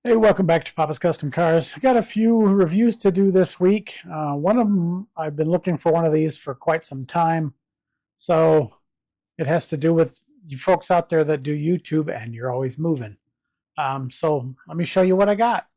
Hey, welcome back to Papa's Custom Cars. I got a few reviews to do this week. One of them, I've been looking for one of these for quite some time. So it has to do with you folks out there that do YouTube and you're always moving. So let me show you what I got.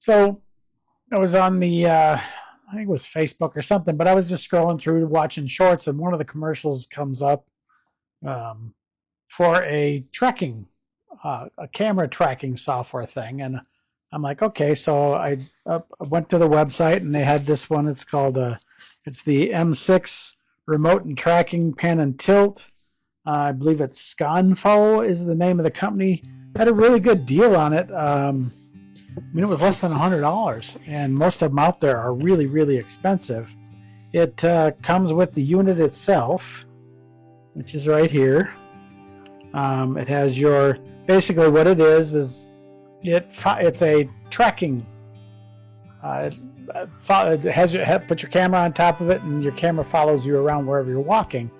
So I was on I think it was Facebook or something, but I was just scrolling through watching shorts, and one of the commercials comes up for a camera tracking software thing, and I'm like, okay. So I went to the website, and they had this one. It's called it's the M6 Remote and Tracking Pan and Tilt. I believe it's Soompho is the name of the company. Had a really good deal on it. I mean, it was less than $100, and most of them out there are really, really expensive. It comes with the unit itself, which is right here. It has your, basically what it is it's a tracking. It has put your camera on top of it, and your camera follows you around wherever you're walking,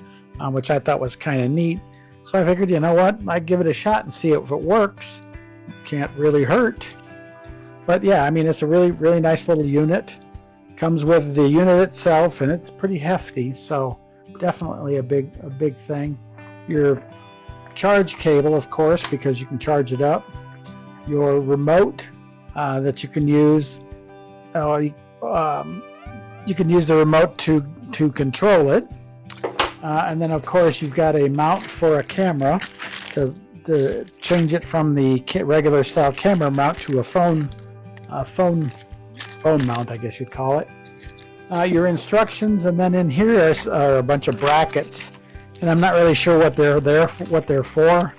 which I thought was kind of neat. So I figured, you know what, I'd give it a shot and see if it works. Can't really hurt. But yeah, I mean, it's a really, really nice little unit. Comes with the unit itself, and it's pretty hefty, so definitely a big thing. Your charge cable, of course, because you can charge it up. Your remote that you can use. You can use the remote to control it. And then, of course, you've got a mount for a camera to change it from the regular style camera mount to a phone mount, I guess you'd call it. Your instructions, and then in here are a bunch of brackets, and I'm not really sure what they're for.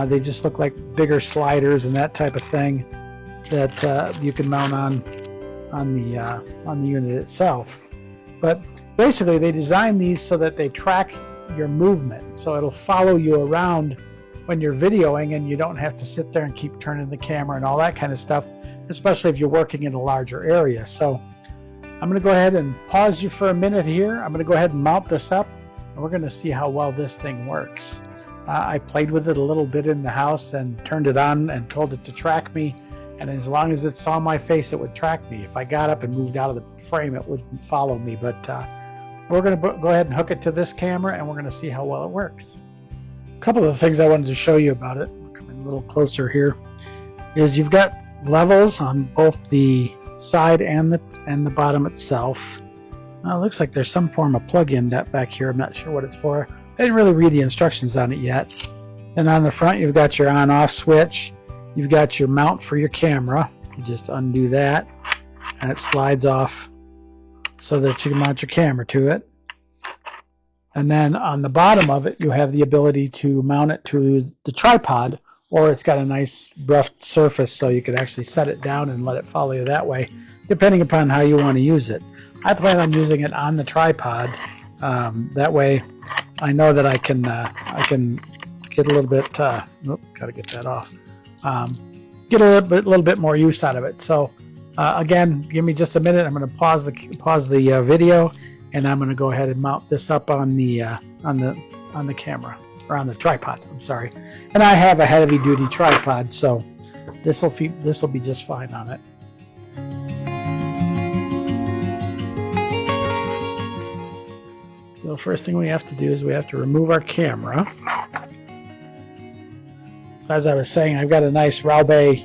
They just look like bigger sliders and that type of thing that you can mount on the unit itself. But basically, they designed these so that they track your movement, so it'll follow you around when you're videoing, and you don't have to sit there and keep turning the camera and all that kind of stuff, especially if you're working in a larger area. So I'm going to go ahead and pause you for a minute here. I'm going to go ahead and mount this up, and we're going to see how well this thing works. I played with it a little bit in the house and turned it on and told it to track me, and as long as it saw my face, it would track me. If I got up and moved out of the frame, it wouldn't follow me. But we're going to go ahead and hook it to this camera, and we're going to see how well it works. A couple of things I wanted to show you about it, coming a little closer here, is you've got levels on both the side and the bottom itself. It looks like there's some form of plug-in back here. I'm not sure what it's for. I didn't really read the instructions on it yet. And on the front, you've got your on-off switch. You've got your mount for your camera. You just undo that, and it slides off so that you can mount your camera to it. And then on the bottom of it, you have the ability to mount it to the tripod, or it's got a nice rough surface, so you could actually set it down and let it follow you that way, depending upon how you want to use it. I plan on using it on the tripod. That way, I know that I can get a little bit. Got to get that off. Get a little bit more use out of it. So again, give me just a minute. I'm going to pause the video, and I'm going to go ahead and mount this up on the camera, or on the tripod. I'm sorry. And I have a heavy duty tripod, so this will be just fine on it. So the first thing we have to do is we have to remove our camera. So as I was saying, I've got a nice Raube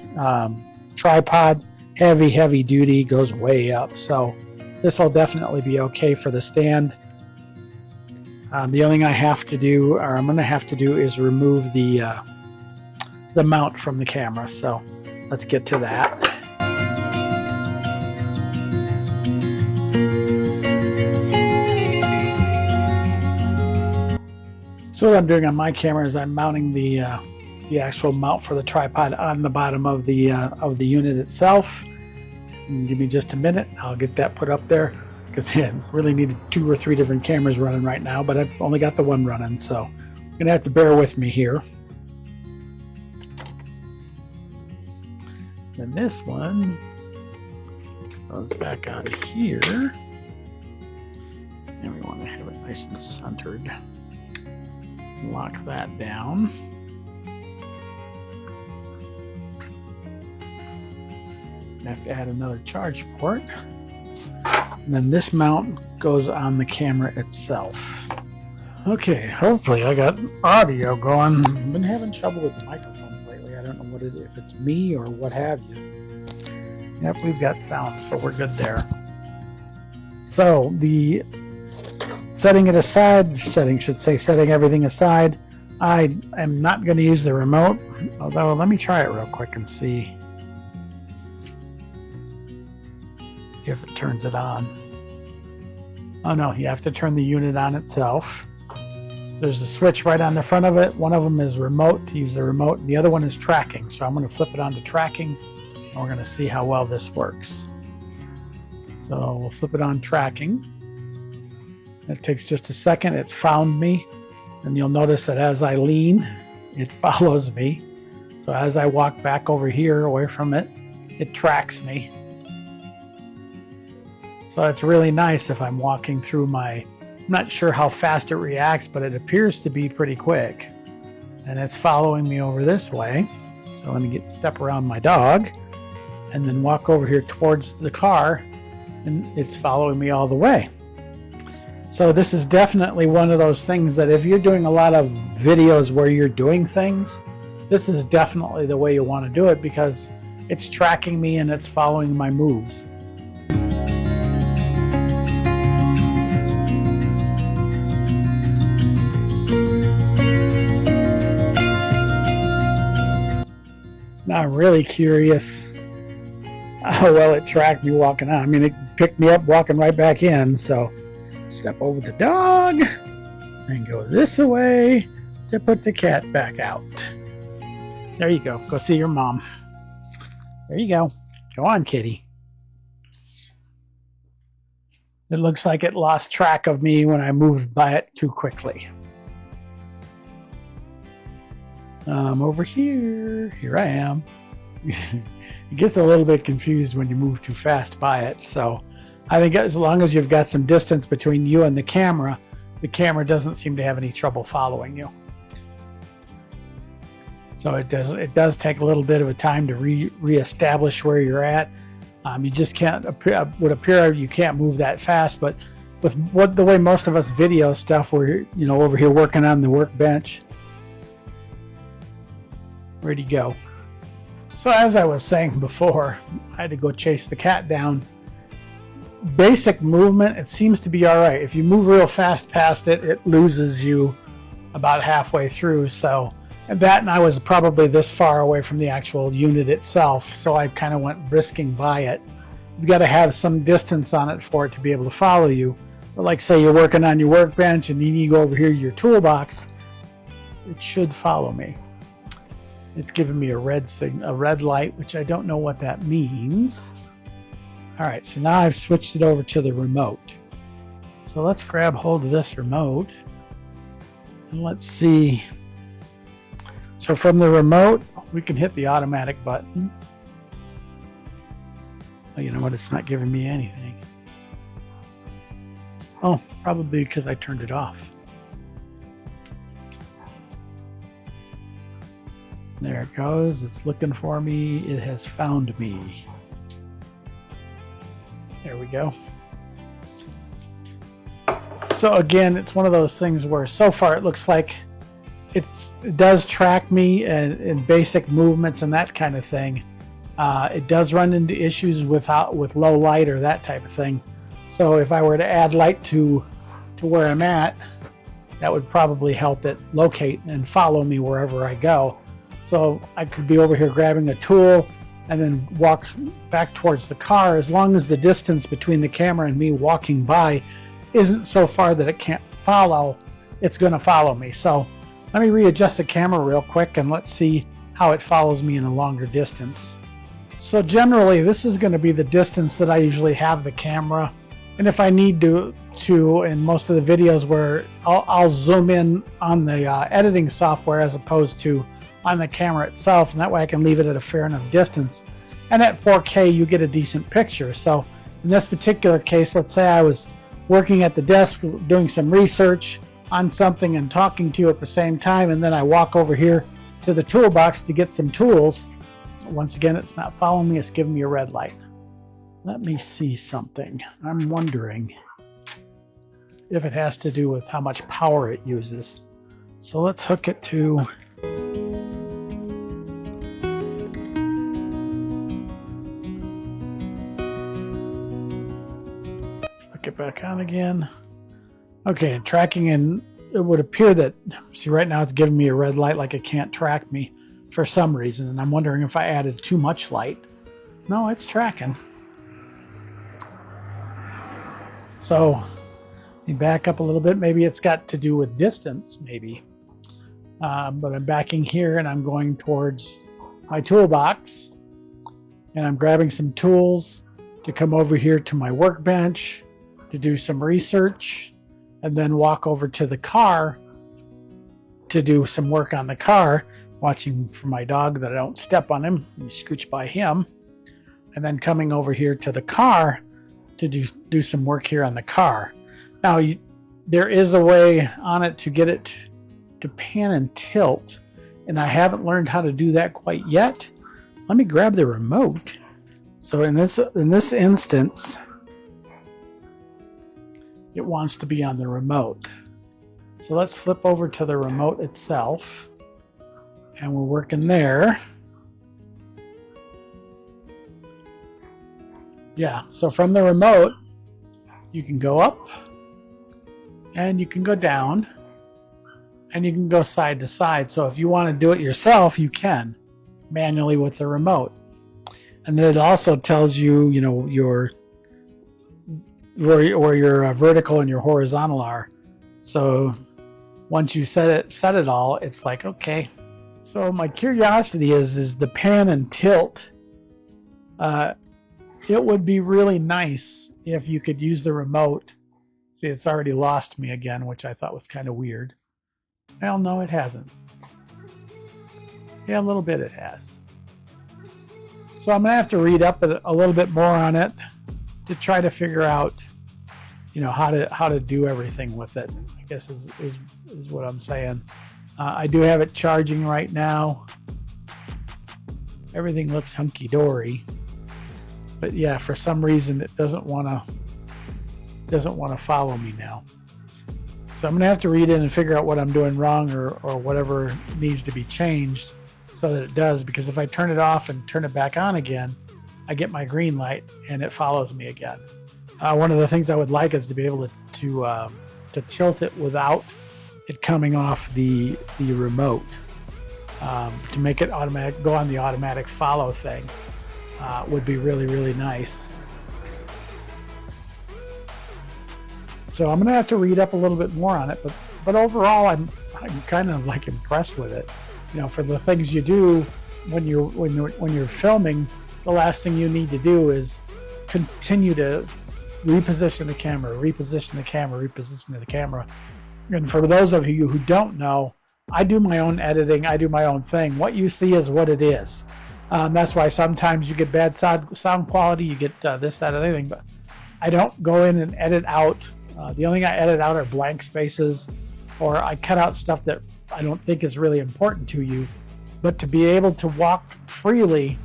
tripod, heavy duty, goes way up. So this will definitely be okay for the stand. The only thing I have to do, or I'm going to have to do, is remove the mount from the camera. So let's get to that. So what I'm doing on my camera is I'm mounting the actual mount for the tripod on the bottom of the unit itself. And give me just a minute, I'll get that put up there, because I really needed 2 or 3 different cameras running right now, but I've only got the one running, so you're gonna have to bear with me here. And this one goes back out of here, and we want to have it nice and centered. Lock that down. I have to add another charge port. And then this mount goes on the camera itself. Okay, hopefully I got audio going. I've been having trouble with the microphones lately. I don't know what if it's me or what have you. Yep, we've got sound, so we're good there. So the setting everything aside, I am not going to use the remote, although let me try it real quick and see if it turns it on. Oh no, you have to turn the unit on itself. So there's a switch right on the front of it. One of them is remote, to use the remote, and the other one is tracking. So I'm going to flip it on to tracking, and we're going to see how well this works. So we'll flip it on tracking. It takes just a second. It found me, and you'll notice that as I lean, it follows me. So as I walk back over here away from it, it tracks me. So it's really nice if I'm walking through I'm not sure how fast it reacts, but it appears to be pretty quick. And it's following me over this way. So let me step around my dog and then walk over here towards the car, and it's following me all the way. So this is definitely one of those things that if you're doing a lot of videos where you're doing things, this is definitely the way you want to do it, because it's tracking me and it's following my moves. Now I'm really curious how well it tracked me walking out. I mean, it picked me up walking right back in, so step over the dog and go this way to put the cat back out. There you go. Go see your mom. There you go. Go on, kitty. It looks like it lost track of me when I moved by it too quickly. Over here. Here I am. It gets a little bit confused when you move too fast by it, so I think as long as you've got some distance between you and the camera doesn't seem to have any trouble following you. So it does take a little bit of a time to reestablish where you're at. You just can't would appear you can't move that fast, but with the way most of us video stuff, we're over here working on the workbench. Where'd he go? So as I was saying before, I had to go chase the cat down. Basic movement, it seems to be all right. If you move real fast past it, it loses you about halfway through. So, and I was probably this far away from the actual unit itself, so I kind of went brisking by it. You've got to have some distance on it for it to be able to follow you. But like say you're working on your workbench and then you go over here to your toolbox, it should follow me. It's giving me a red light, which I don't know what that means. All right, so now I've switched it over to the remote. So let's grab hold of this remote and let's see. So from the remote, we can hit the automatic button. Oh, you know what? It's not giving me anything. Oh, probably because I turned it off. There it goes. It's looking for me. It has found me. There we go. So again, it's one of those things where so far it looks like it does track me in basic movements and that kind of thing. It does run into issues with low light or that type of thing. So if I were to add light to where I'm at, that would probably help it locate and follow me wherever I go. So I could be over here grabbing a tool and then walk back towards the car. As long as the distance between the camera and me walking by isn't so far that it can't follow, it's going to follow me. So let me readjust the camera real quick and let's see how it follows me in a longer distance. So generally this is going to be the distance that I usually have the camera, and if I need to in most of the videos where I'll zoom in on the editing software as opposed to on the camera itself, and that way I can leave it at a fair enough distance, and at 4K you get a decent picture. So in this particular case, let's say I was working at the desk doing some research on something and talking to you at the same time, and then I walk over here to the toolbox to get some tools. Once again, it's not following me, it's giving me a red light. Let me see something. I'm wondering if it has to do with how much power it uses. So let's hook it to hook it back on again. Okay, tracking, and it would appear that, see, right now it's giving me a red light like it can't track me for some reason, and I'm wondering if I added too much light. No, it's tracking. So let me back up a little bit. Maybe it's got to do with distance, maybe. But I'm backing here and I'm going towards my toolbox, and I'm grabbing some tools to come over here to my workbench to do some research, and then walk over to the car to do some work on the car, watching for my dog that I don't step on him and scooch by him, and then coming over here to the car to do some work here on the car. Now there is a way on it to get it to pan and tilt, and I haven't learned how to do that quite yet. Let me grab the remote. So in this instance, it wants to be on the remote. So let's flip over to the remote itself, and we're working there. Yeah, so from the remote, you can go up, and you can go down, and you can go side to side. So if you want to do it yourself, you can manually with the remote. And then it also tells you, you know, where your vertical and your horizontal are. So once you set it all, it's like, okay. So my curiosity is the pan and tilt. It would be really nice if you could use the remote. See, it's already lost me again, which I thought was kind of weird. Well, no, it hasn't. Yeah, a little bit it has. So I'm gonna have to read up a little bit more on it to try to figure out, you know, how to do everything with it, I guess is what I'm saying. I do have it charging right now. Everything looks hunky-dory, but yeah, for some reason it doesn't want to follow me now. So I'm gonna have to read in and figure out what I'm doing wrong, or whatever needs to be changed so that it does, because if I turn it off and turn it back on again, I get my green light and it follows me again. One of the things I would like is to be able to tilt it without it coming off the remote, to make it automatic, go on the automatic follow thing, would be really, really nice. So I'm gonna have to read up a little bit more on it, but overall I'm kind of like impressed with it. You know, for the things you do when you're filming, the last thing you need to do is continue to reposition the camera, reposition the camera, reposition the camera. And for those of you who don't know, I do my own editing, I do my own thing. What you see is what it is. That's why sometimes you get bad sound quality, you get this, that, or anything, but I don't go in and edit out. The only thing I edit out are blank spaces, or I cut out stuff that I don't think is really important to you. But to be able to walk freely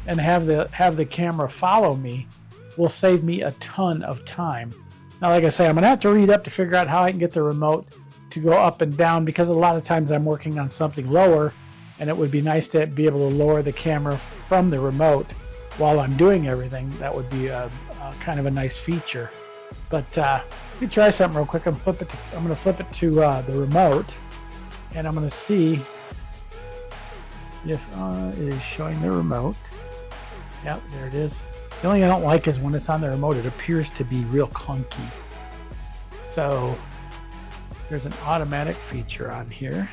and have the camera follow me will save me a ton of time. Now, like I say, I'm gonna have to read up to figure out how I can get the remote to go up and down, because a lot of times I'm working on something lower, and it would be nice to be able to lower the camera from the remote while I'm doing everything. That would be a kind of a nice feature. But let me try something real quick. I'm gonna flip it to the remote, and I'm gonna see if it is showing the remote. Yep, there it is. The only thing I don't like is when it's on the remote, it appears to be real clunky. So There's an automatic feature on here.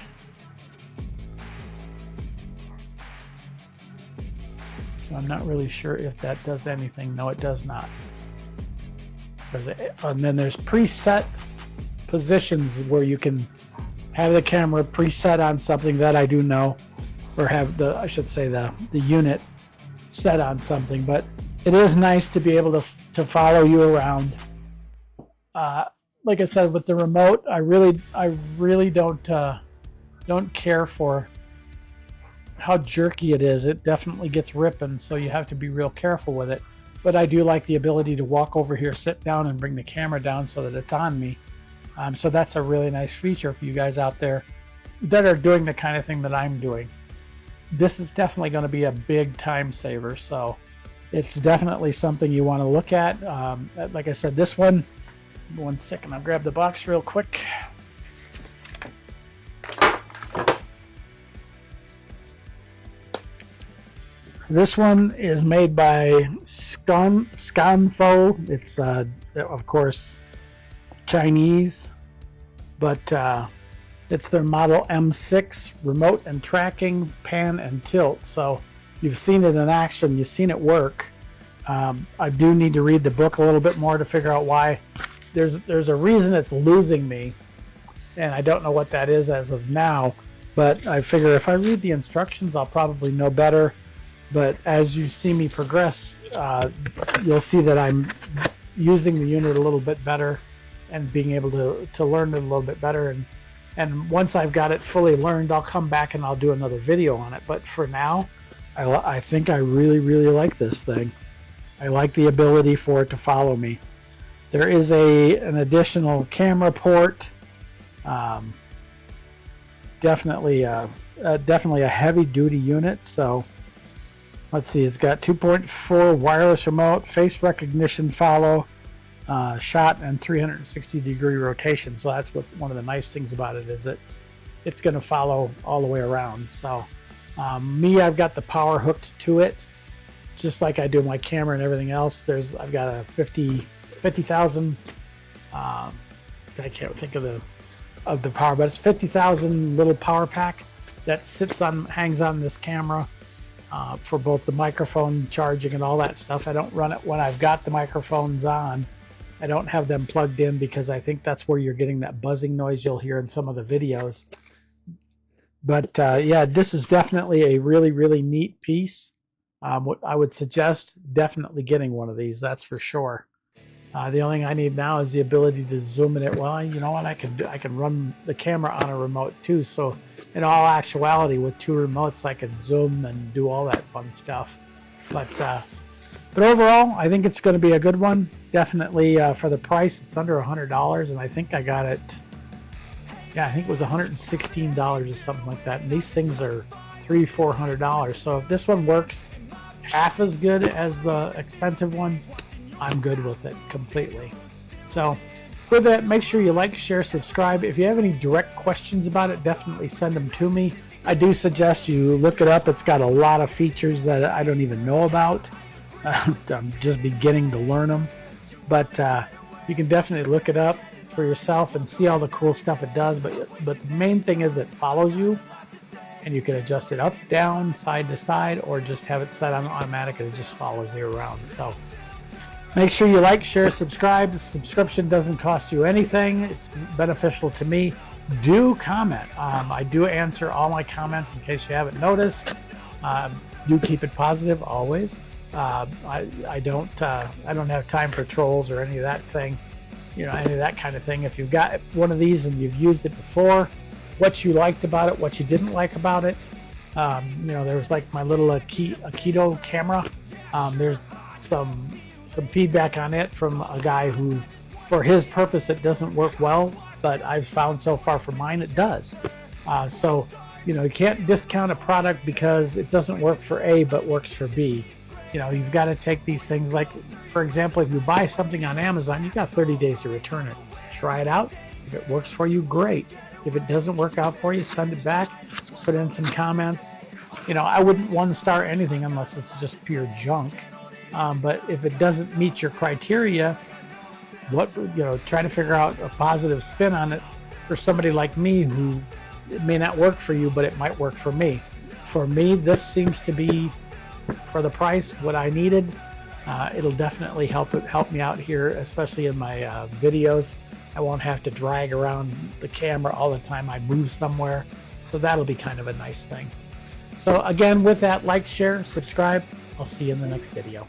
So I'm not really sure if that does anything. No, it does not. And then there's preset positions where you can have the camera preset on something that I do know, or have the, I should say, the unit set on something. But it is nice to be able to follow you around. Like I said, with the remote, I really don't care for how jerky it is. It definitely gets ripping, so you have to be real careful with it. But I do like the ability to walk over here, sit down, and bring the camera down so that it's on me. So that's a really nice feature for you guys out there that are doing the kind of thing that I'm doing. This is definitely going to be a big time saver, so it's definitely something you want to look at. Like I said, this one second, I'll grab the box real quick. This one is made by Soompho. It's of course Chinese, but it's their Model M6 remote and tracking, pan and tilt. So you've seen it in action, you've seen it work. I do need to read the book a little bit more to figure out why. There's a reason it's losing me, and I don't know what that is as of now, but I figure if I read the instructions I'll probably know better. But as you see me progress, you'll see that I'm using the unit a little bit better and being able to learn it a little bit better. And once I've got it fully learned, I'll come back and I'll do another video on it. But for now, I think I really like this thing. I like the ability for it to follow me. There is an additional camera port. Definitely a heavy-duty unit. So let's see, it's got 2.4 wireless remote, face recognition follow, shot, and 360-degree rotation. So that's one of the nice things about it, is it's going to follow all the way around. So I've got the power hooked to it, just like I do my camera and everything else. I've got a 50,000. I can't think of the power, but it's 50,000 little power pack that hangs on this camera. For both the microphone charging and all that stuff. I don't run it when I've got the microphones on. I don't have them plugged in because I think that's where you're getting that buzzing noise you'll hear in some of the videos. But yeah, this is definitely a really neat piece. What I would suggest, definitely getting one of these, that's for sure. The only thing I need now is the ability to zoom in it. Well, you know what? I can run the camera on a remote too. So in all actuality, with two remotes, I can zoom and do all that fun stuff. But overall, I think it's going to be a good one. Definitely for the price, it's under $100, and I think I got it. Yeah, I think it was $116 or something like that. And these things are $300-400. So if this one works half as good as the expensive ones, I'm good with it completely. So with that, make sure you like, share, subscribe. If you have any direct questions about it, definitely send them to me. I do suggest you look it up. It's got a lot of features that I don't even know about. I'm just beginning to learn them. But you can definitely look it up for yourself and see all the cool stuff it does. But the main thing is it follows you, and you can adjust it up, down, side to side, or just have it set on automatic and it just follows you around. So make sure you like, share, subscribe. The subscription doesn't cost you anything. It's beneficial to me. Do comment. I do answer all my comments in case you haven't noticed. Do keep it positive always. I don't have time for trolls or any of that thing. You know, any of that kind of thing. If you've got one of these and you've used it before, what you liked about it, what you didn't like about it. You know, there was like my little Aikido camera. There's some feedback on it from a guy who, for his purpose, it doesn't work well, but I've found so far for mine it does. So, you know, you can't discount a product because it doesn't work for A but works for B. You know, you've got to take these things, like, for example, if you buy something on Amazon, you've got 30 days to return it. Try it out. If it works for you, great. If it doesn't work out for you, send it back, put in some comments. You know, I wouldn't one-star anything unless it's just pure junk. But if it doesn't meet your criteria, try to figure out a positive spin on it for somebody like me who it may not work for you, but it might work for me. For me, this seems to be, for the price, what I needed. It'll definitely help me out here, especially in my videos. I won't have to drag around the camera all the time I move somewhere, so that'll be kind of a nice thing. So again, with that, like, share, subscribe. I'll see you in the next video.